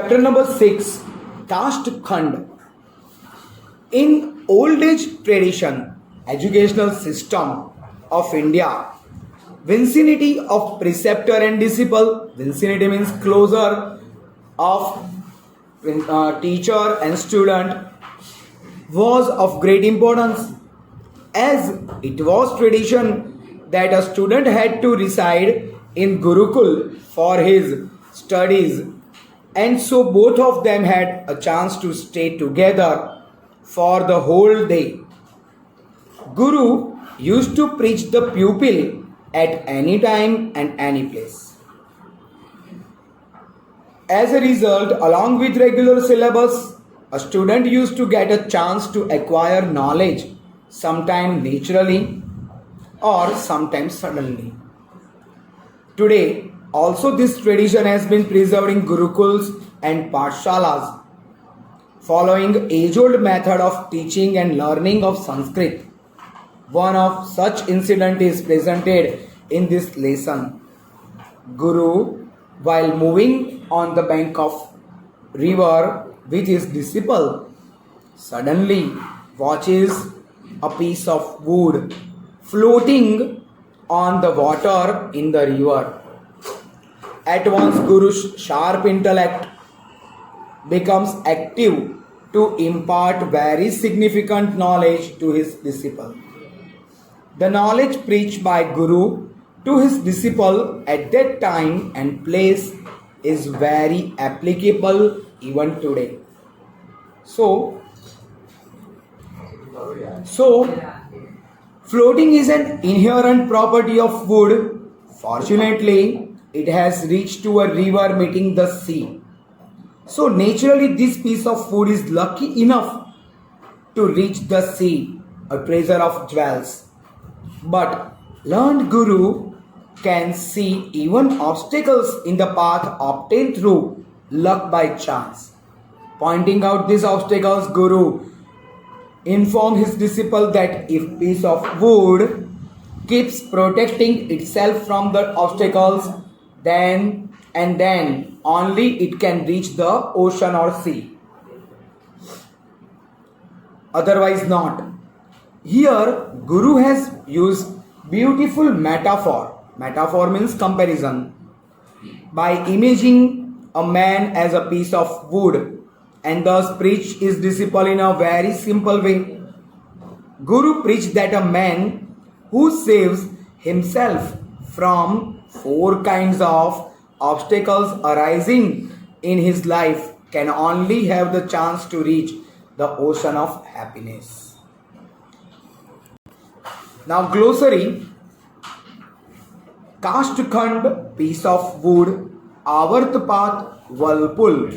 Chapter number 6, Caste Khand. In old age tradition, educational system of India, vicinity of preceptor and disciple, vicinity means closer of teacher and student, was of great importance, as it was tradition that a student had to reside in Gurukul for his studies, and so both of them had a chance to stay together for the whole day. Guru used to preach the pupil at any time and any place. As a result, along with regular syllabus, a student used to get a chance to acquire knowledge, sometimes naturally or sometimes suddenly. Today, also this tradition has been preserved in Gurukuls and Pathshalas, following age-old method of teaching and learning of Sanskrit. One of such incident is presented in this lesson. Guru, while moving on the bank of river with his disciple, suddenly watches a piece of wood floating on the water in the river. At once Guru's sharp intellect becomes active to impart very significant knowledge to his disciple. The knowledge preached by Guru to his disciple at that time and place is very applicable even today. So floating is an inherent property of wood. Fortunately, it has reached to a river meeting the sea. So naturally, this piece of wood is lucky enough to reach the sea, a treasure of jewels. But learned Guru can see even obstacles in the path obtained through luck by chance. Pointing out these obstacles, Guru informed his disciple that if piece of wood keeps protecting itself from the obstacles, then and then only it can reach the ocean or sea. Otherwise not. Here Guru has used beautiful metaphor. Metaphor means comparison. By imaging a man as a piece of wood and thus preach his disciple in a very simple way. Guru preached that a man who saves himself from 4 kinds of obstacles arising in his life can only have the chance to reach the ocean of happiness. Now glossary. Caste khand, piece of wood. Avartpat, whirlpool.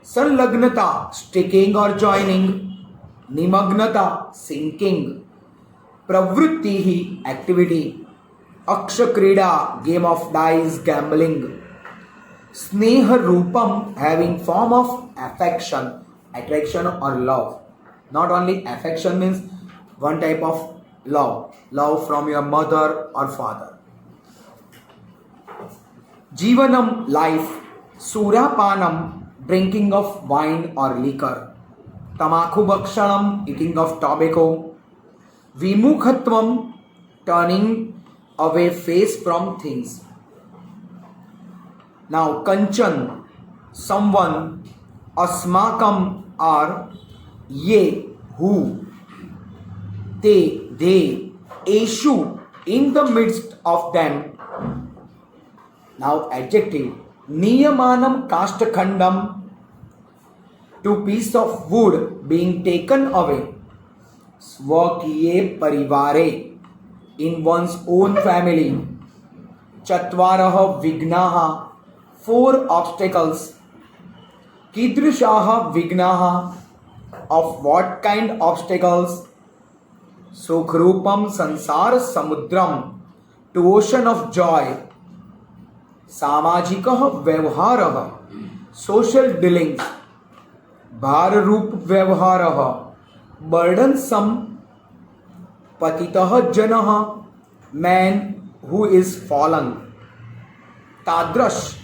Sanlagnata, sticking or joining. Nimagnata, sinking. Pravrittihi, activity. Akshakrida, game of dice, gambling. Sneha Rupam, having form of affection, attraction or love. Not only affection means one type of love from your mother or father. Jivanam, life. Surapanam, drinking of wine or liquor. Tamakhu bhakshanam, eating of tobacco. Vimukhatvam, turning away face from things. Now Kanchan, someone. Asmakam are ye, who. They. Eshu, in the midst of them. Now adjective. Niyamanam kastakhandam, to piece of wood being taken away. Swakiye parivare, in one's own family. Chatvaraha vignaha, 4 obstacles. Kidrishaha vignaha, of what kind obstacles? Sukhrupam sansara samudram, to ocean of joy. Samajikaha vyavharaha, social dealings. Bhararup vyavharaha, burdensome. Patitaha janaha, man who is fallen. Tadrash,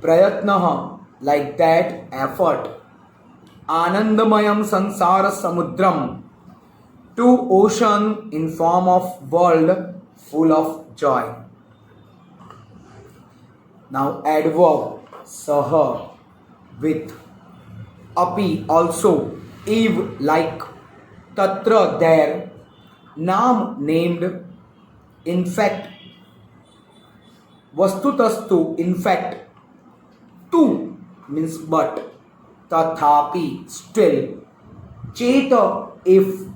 prayatnaha, like that effort. Anandamayam sansara samudram, to ocean in form of world full of joy. Now adverb saha, with, api also, eve like, tatra there, naam named, in fact, vastutastu in fact, tu means but, tathapi still, cheta if,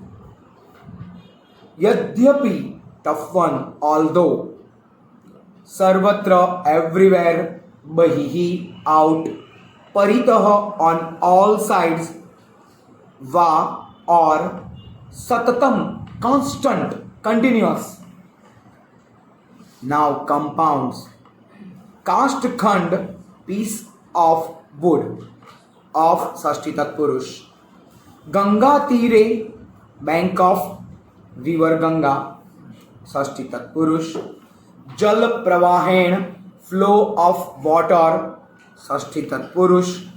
yadyapi tough one although, sarvatra everywhere, bahihi out, paritah on all sides, va or, satatam constant, continuous. Now compounds. Cast khand, piece of wood, of Sashti Tatpurush. Ganga Tire, bank of river Ganga, Sashti Tatpurush. Jal Pravahen, flow of water, Sashti Tatpurush.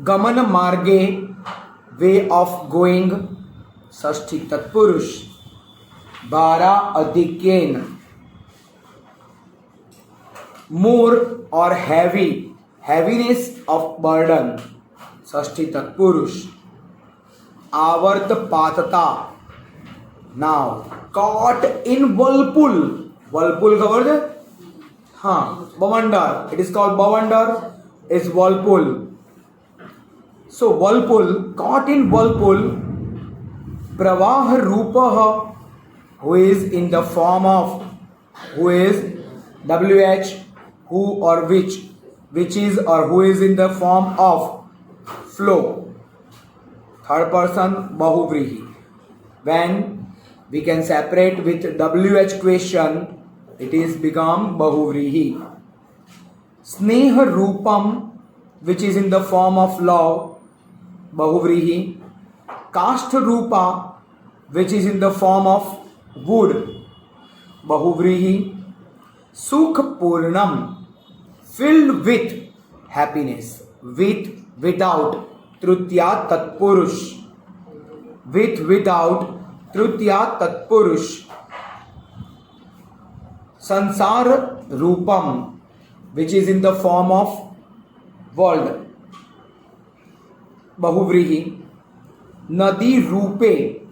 Gaman Marge, way of going, Sashti Tatpurush. Bara Adikyen, more or heavy, heaviness of burden, Sashti Tatpurush. Avart Patata, now caught in whirlpool. Whirlpool covered है? हाँ, Bavandar. It is called Bavandar. Is whirlpool. So whirlpool, caught in whirlpool. Pravah Rupaha, who is in the form of, who is WH, who or which is or who is in the form of flow. Third person Bahuvrihi. When we can separate with WH question, it is become Bahuvrihi. Sneha Rupam, which is in the form of love, Bahuvrihi. Kastha Rupa, which is in the form of wood, Bahuvrihi. Sukh Purnam, filled with happiness, with, without, Trutya Tatpurush, with, without, Trutya Tatpurush. Sansar Rupam, which is in the form of world, Bahuvrihi. Nadi Rupe,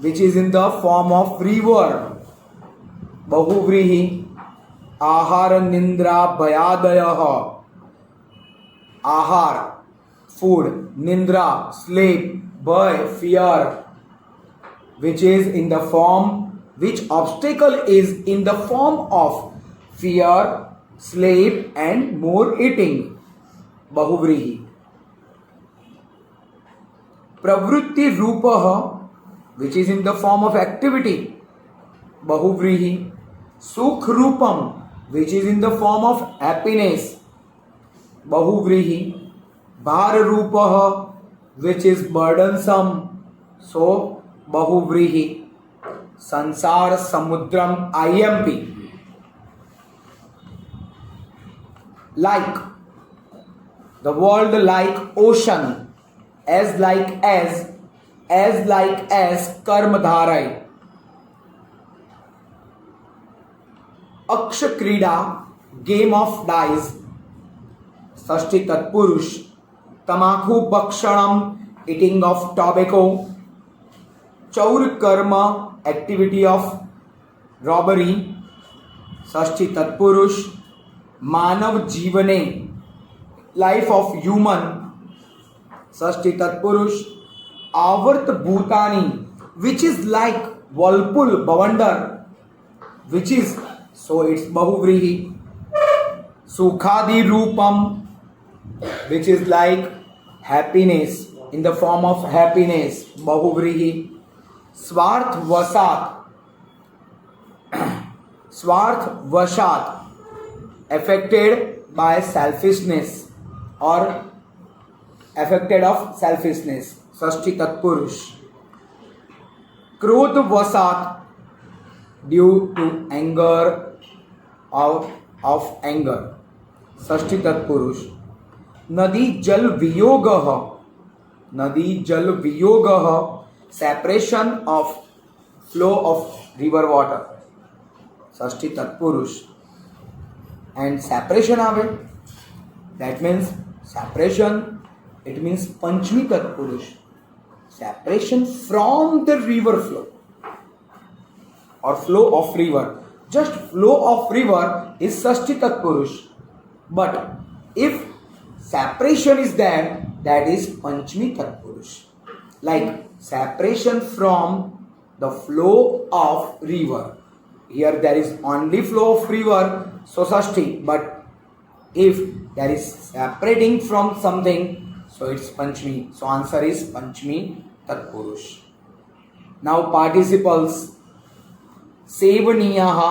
which is in the form of river, Bahuvrihi. Ahar Nindra Bhayadayaha, Ahar, food, Nindra, sleep, Bhay, fear, which is in the form, which obstacle is in the form of fear, sleep and more eating, Bahuvrihi. Pravrutti Rupaha, which is in the form of activity, Bahuvrihi. Sukh Rupam, which is in the form of happiness, Bahuvrihi. Bhar Rupaha, which is burdensome, so Bahuvrihi. Sansar Samudram IMP, like, the world like ocean, as like as Karmadharai. Aksha Krida, game of dice, Sashti Tatpurush. Tamakhu Bhakshanam, eating of tobacco. Chaur Karma, activity of robbery, Sashti Tatpurush. Manav Jivane, life of human, Sashti Tatpurush. Avart Bhutani, which is like whirlpool, Bavandar, which is, so it's Bahuvrihi. Sukhadi Rupam, which is like happiness, in the form of happiness, Bahuvrihi. Swarth Vasat, Swarth Vashat, affected by selfishness or affected of selfishness, Sashti Tatpurush. Krodh Vasat, due to anger, of anger, Sashti Tatpurush. नदी जल वियोगः, नदी जल वियोगः, separation of flow of river water, षष्ठी तत्पुरुष and separation away, that means separation, it means पंचमी तत्पुरुष, separation from the river flow or flow of river. Just flow of river is Sashti Tatpurush, but if separation is there, that is Panchmi Tatpurush. Like separation from the flow of river. Here there is only flow of river, so Sashti, but if there is separating from something, so it's Panchmi. So answer is Panchmi Tatpurush. Now participles. Sevaniyaha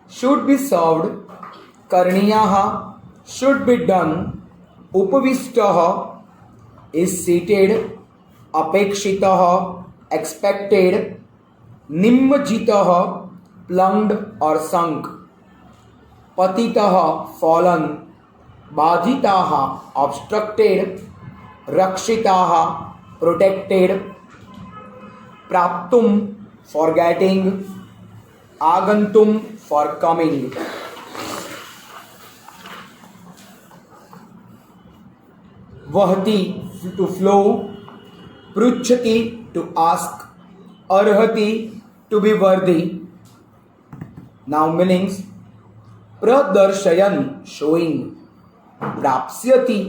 should be served. Karniyaha should be done. Upavishtaha is seated. Apekshitaha expected. Nimajitaha plumbed or sunk. Patitaha fallen. Bajitaha obstructed. Rakshitaha protected. Praptum forgetting. Agantum for coming. Vahati to flow. Pruchati to ask. Arhati to be worthy. Now meanings. Pradarshayan showing. Prapsyati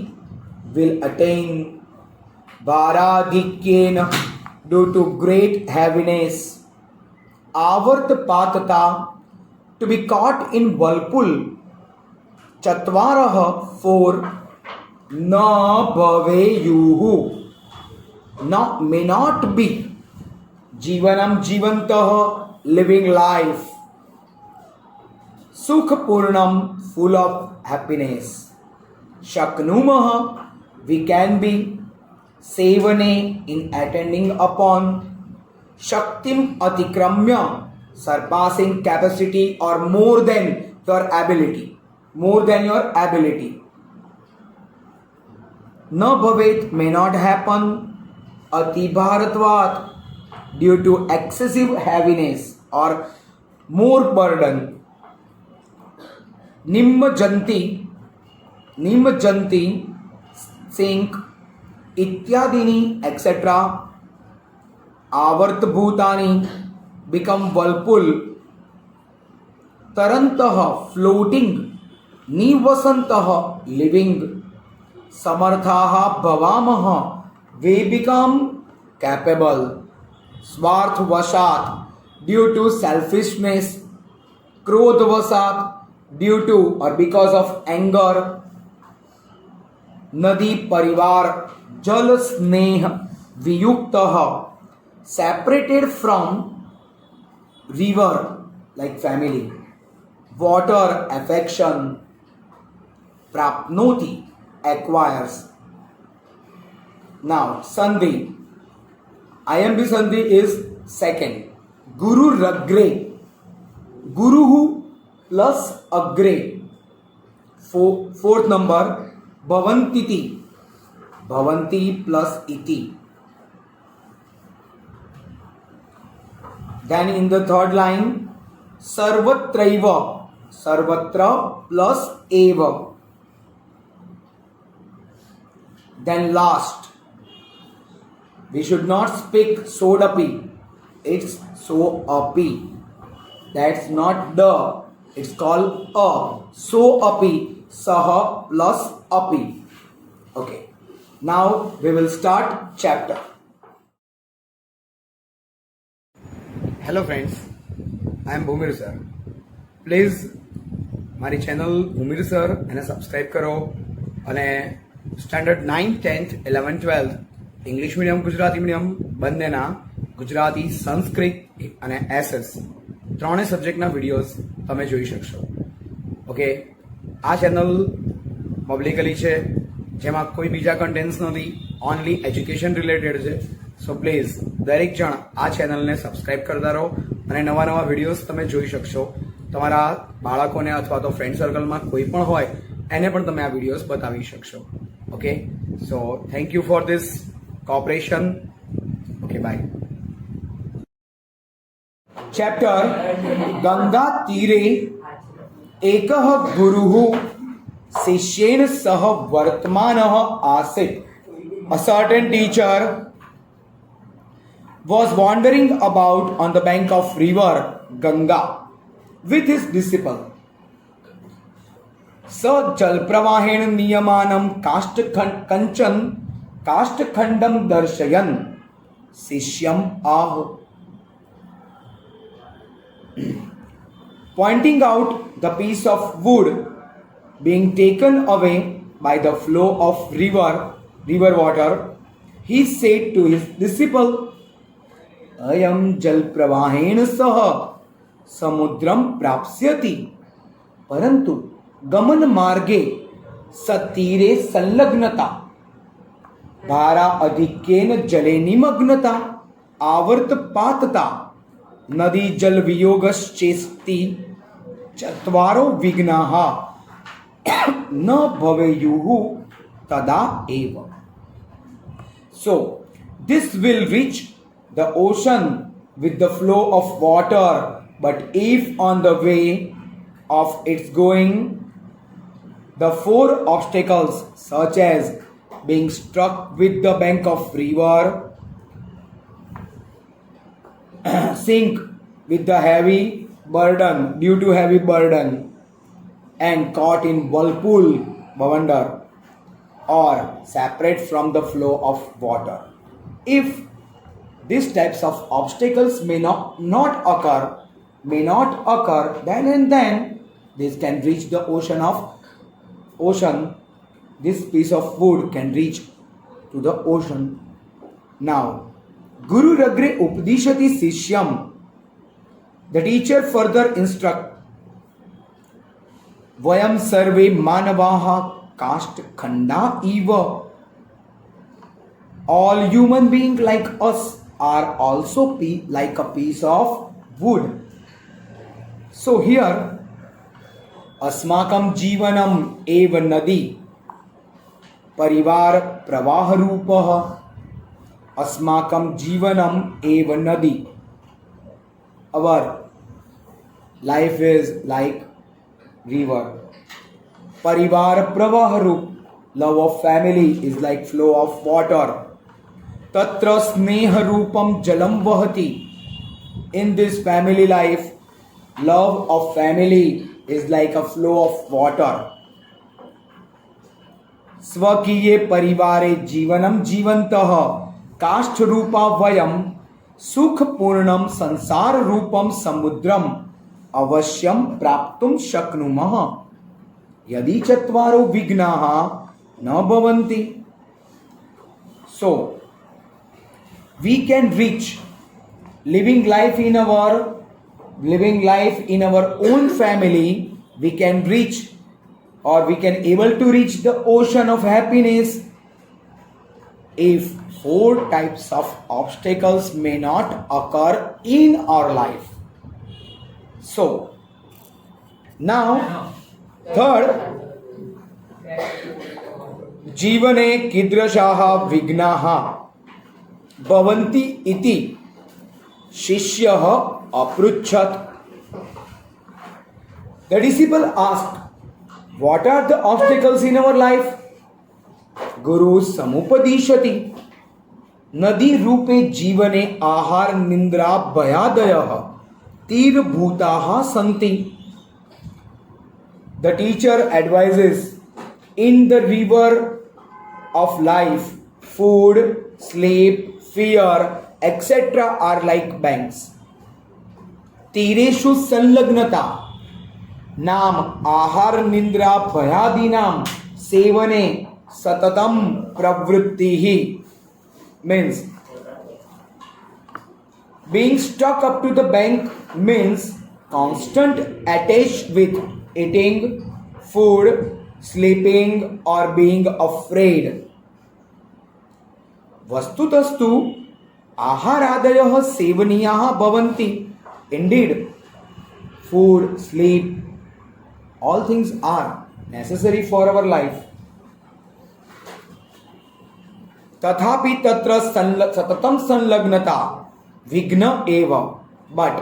will attain. Varadhikyena due to great heaviness. Avartpatata to be caught in whirlpool. Chatvaraha 4. Na bhaveyuhu may not be. Jivanam jivantaha living life. Sukhapurnam full of happiness. Shaknumaha we can be. Sevane in attending upon. Shaktim atikramya surpassing capacity or more than your ability. More than your ability. Na bhavet may not happen. Ati bharatvat due to excessive heaviness or more burden. Nimmajanti sink. Ityadini etc. Avartbhutani become whirlpool. Tarantaha floating. Nivasantaha living. Samarthaha bhavamaha we become capable. Svarthvashat due to selfishness. Krodhvasat due to or because of anger. Nadi parivar jal sneh viyuktaha separated from river like family. Water affection. Prapnoti acquires. Now sandhi. IMB sandhi is second. Guru ragre. Guruhu plus agre. Fourth number. Bhavantiti. Bhavanti plus iti. Then in the third line, sarvatraiva. Sarvatra plus eva. Then last, we should not speak sodapi. It's so-api. That's not the. It's called a. So-api. Saha plus api. Okay. Now we will start chapter. Hello friends. I am Bhumir sir. Please મારી channel ભૂમિર sir એને subscribe કરો અને standard 9th 10th 11th 12th English medium Gujarati medium બંનેના ગુજરાતી સંસ્કૃત અને SS ત્રણેય સબ્જેક્ટના videos તમે જોઈ શકશો. ઓકે, આ ચેનલ પબ્લિકલી છે જેમાં કોઈ બીજા કન્ટેન્ટ્સ નથી, ઓનલી એજ્યુકેશન રિલેટેડ છે. સો પ્લીઝ દરેક જણ આ ચેનલને સબસ્ક્રાઈબ કરતા રહો અને નવા નવા વિડીયોઝ તમે જોઈ શકશો. તમારા બાળકોને અથવા તો ફ્રેન્ડ સર્કલમાં કોઈ પણ હોય એને પણ તમે આ વિડીયોઝ બતાવી શકશો. Okay, so thank you for this cooperation. Okay, bye. Chapter Ganga Tire Ekah Guruhu Sishen Sah Vartmanah Asit. A certain teacher was wandering about on the bank of river Ganga with his disciple. स जलप्रवाहेण नियमानं काष्ठखण्डं दर्शयन् शिष्यम् आह. Pointing out the piece of wood being taken away by the flow of river water, he said to his disciple, Ayam jal pravahen sah samudram prapsyati, parantu गमन मार्गे सतीरे संलग्नता धारा अधिक्येन जले निमग्नता आवर्त पातता नदी जल वियोगश्चेस्ति चत्वारो विघ्नाः न भवेयुः तदा एव. So this will reach the ocean with the flow of water, but if on the way of its going the four obstacles such as being struck with the bank of river, sink with the heavy burden due to heavy burden, and caught in whirlpool bavander, or separate from the flow of water. If these types of obstacles may not occur, then and then this can reach the ocean. This piece of wood can reach to the ocean. Now, Guru Ragre Upadishati Sishyam. The teacher further instruct, Vayam Sarve Manavaha Kast Khanda Eva. All human beings like us are also like a piece of wood. So here, अस्माकं जीवनम एव नदी परिवार प्रवाह रूपः. अस्माकं जीवनम एव नदी. Our life is like river. Parivar pravah roop. Love of family is like flow of water. Tatra sneha roopam jalam vahati. In this family life, love of family is like a flow of water. स्वकीये परिवारे जीवनम जीवन्तः काष्ठ रूपा वयम सुख पूर्णम संसार रूपम समुद्रम अवश्यम प्राप्तुम शक्नुमः यदि चत्वारो विघ्नाः न भवन्ति. So we can reach living life in our own family. We can reach, or we can able to reach the ocean of happiness if four types of obstacles may not occur in our life. So now third, जीवने कीदृशाः विघ्नाः भवन्ति इति शिष्यः अपृच्छत्. The disciple asked, what are the obstacles in our life? Guru samupadishati. Nadi rupe जीवने आहार निंद्रा भयादयः तीर भूताः santi. The teacher advises, in the river of life, food, sleep, fear, etc. are like banks. तीरेषु संलग्नता नाम आहार निंद्रा भयादीनाम सेवने सततम प्रवृत्तिः. Means being stuck up to the bank means constant attached with eating, food, sleeping or being afraid. वस्तुतस्तु आहारादयः सेवनीयाः भवन्ति. Indeed, food, sleep, all things are necessary for our life. तथापि तत्र सततं संलग्नता विघ्न एव, but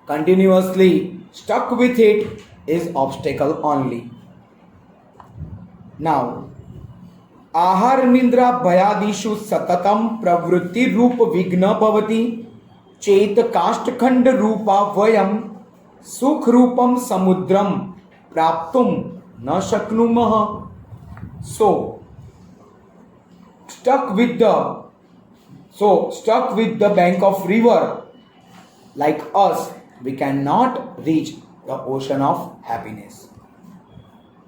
continuously stuck with it is obstacle only. Now, आहार निद्रा भयादिषु सततं प्रवृत्ति रूप विघ्न भवति चेत काष्ठखंड रूपा वयं सुख रूपम समुद्रम प्राप्तुम न शक्नुमः. So stuck with the bank of river like us, we cannot reach the ocean of happiness.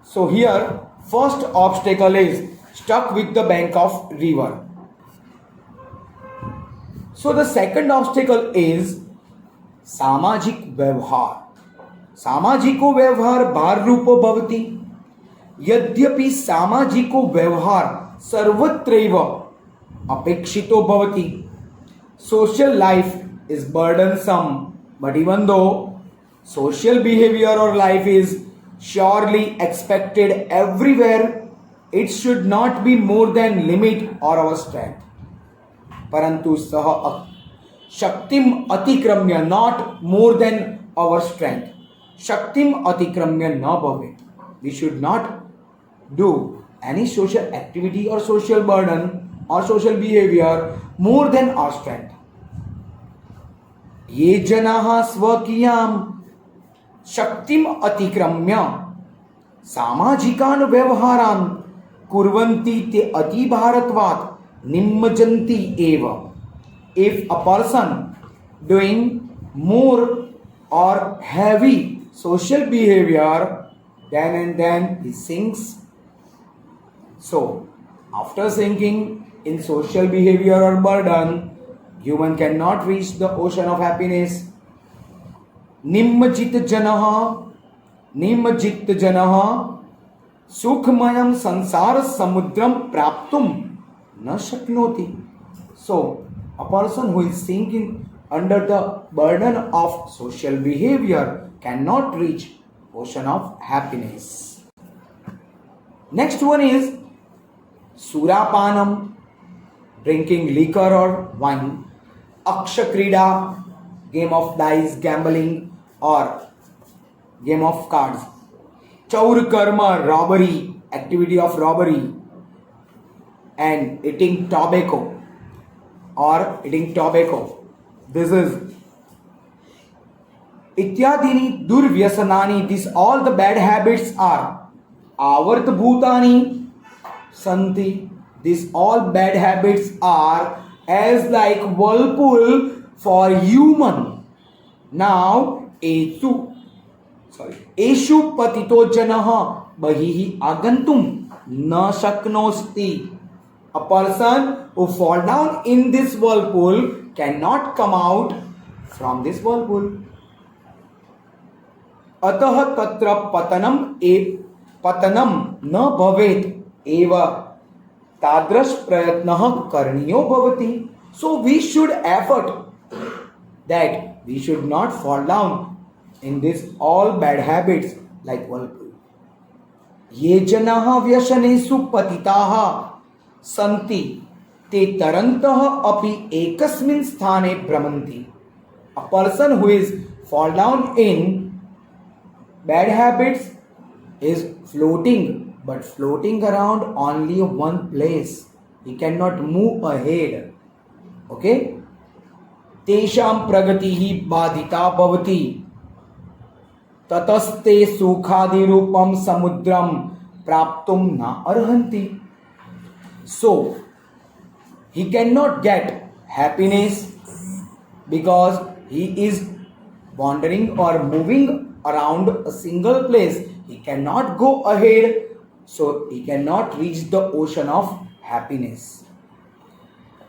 So here first obstacle is stuck with the bank of river. So the second obstacle is सामाजिक व्यवहार. सामाजिको व्यवहार भार रूपो भवति. यद्यपि सामाजिको व्यवहार सर्वत्रैव अपेक्षितो भवति. Social life is burdensome, but even though social behavior or life is surely expected everywhere, it should not be more than limit or our strength. परंतु सह शक्तिम अतिक्रम्य, not more than our strength. शक्तिम अतिक्रम्य न भवेत्. We should not do any social activity or social burden or social behavior more than our strength. ये जनाः स्वकीयां शक्तिम अतिक्रम्य सामाजिकान् व्यवहारान् कुर्वन्ति ते अतिभारत्वात् निमज्जन्ति एव. If a person doing more or heavy social behavior, then and then he sinks. So after sinking in social behavior or burden, human cannot reach the ocean of happiness. निमज्जित जनः सुखमयं संसार समुद्रम प्राप्तुम न शक्नोति. So a person who is sinking under the burden of social behavior cannot reach ocean of happiness. Next one is surapanam, drinking liquor or wine. Akshakrida, game of dice, gambling or game of cards. Chaur karma, robbery, activity of robbery. And eating tobacco. This is ityadini durvyasanani. These all the bad habits are avartbhutani santi. These all bad habits are as like whirlpool for human. Now eshu patito janah bahihi agantum na shaknosti. A person who fall down in this whirlpool cannot come out from this whirlpool. अतः तत्र पतनम न भवेत् एव तादृश प्रयत्नः करणीयो भवति. So we should effort that we should not fall down in this all bad habits like whirlpool. ये जनाः व्यसनेषु पतिताः संति ते तरन्तः अपि एकस्मिन् स्थाने भ्रमन्ति. A person who is fall down in bad habits is floating, but floating around only one place. He cannot move ahead. Okay? तेषां प्रगतिः बाधिता भवति. ततस्ते सुखादिरूपं समुद्रं प्राप्तुं न अर्हन्ति. So he cannot get happiness because he is wandering or moving around a single place. He cannot go ahead, so he cannot reach the ocean of happiness.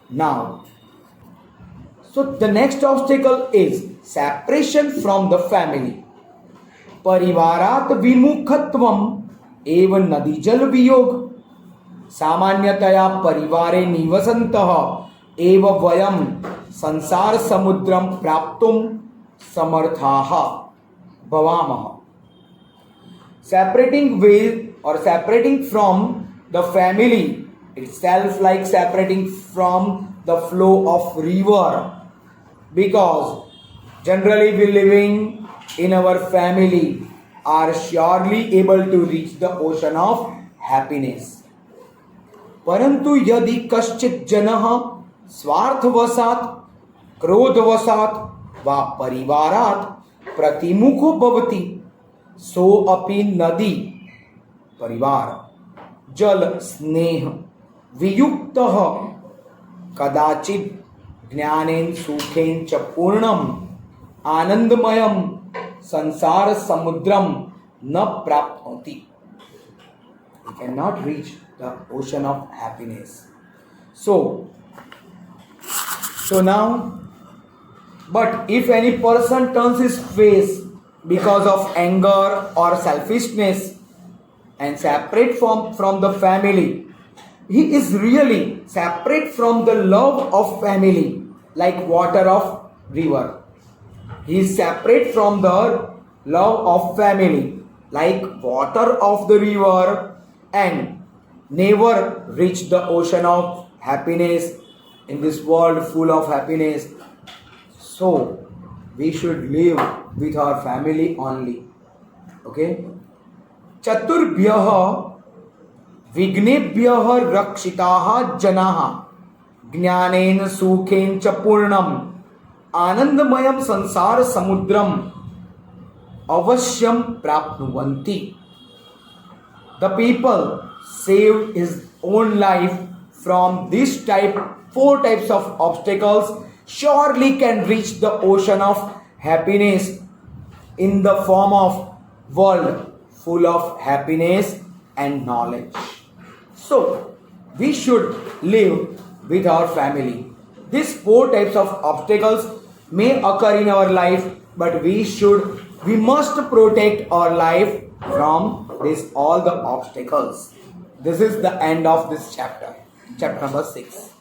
Now, so the next obstacle is separation from the family. परिवारात विमुखत्वम एवं नदी जल वियोग. सामान्यतया परिवारे निवसन्तः एव वयं संसार समुद्रं प्राप्तुं समर्थाः भवामः. Separating with or separating from the family itself like separating from the flow of river, because generally we living in our family are surely able to reach the ocean of happiness. परंतु यदि कश्चित जनः स्वार्थवशात् क्रोधवशात् वा परिवारात् प्रतिमुखो भवति सो अपि नदी परिवार जल स्नेह वियुक्तः कदाचित् ज्ञानेन सुखेन च पूर्णम आनंदमयम संसार समुद्रम न प्राप्नोति. He cannot reach the ocean of happiness. So now, but if any person turns his face because of anger or selfishness and separate from the family, he is really separate from the love of family like water of river. He is separate from the love of family like water of the river and never reach the ocean of happiness in this world full of happiness. So we should live with our family only. Okay? चतुर्भ्यः विघ्नेभ्यः रक्षिताः जनाः ज्ञानेन सुखेन च पूर्णम आनंदमयम संसार समुद्रम अवश्यम प्राप्नुवन्ति. The people saved his own life from this four types of obstacles surely can reach the ocean of happiness in the form of world full of happiness and knowledge. So we should live with our family. These four types of obstacles may occur in our life, but we must protect our life from all the obstacles. This is the end of this chapter number 6.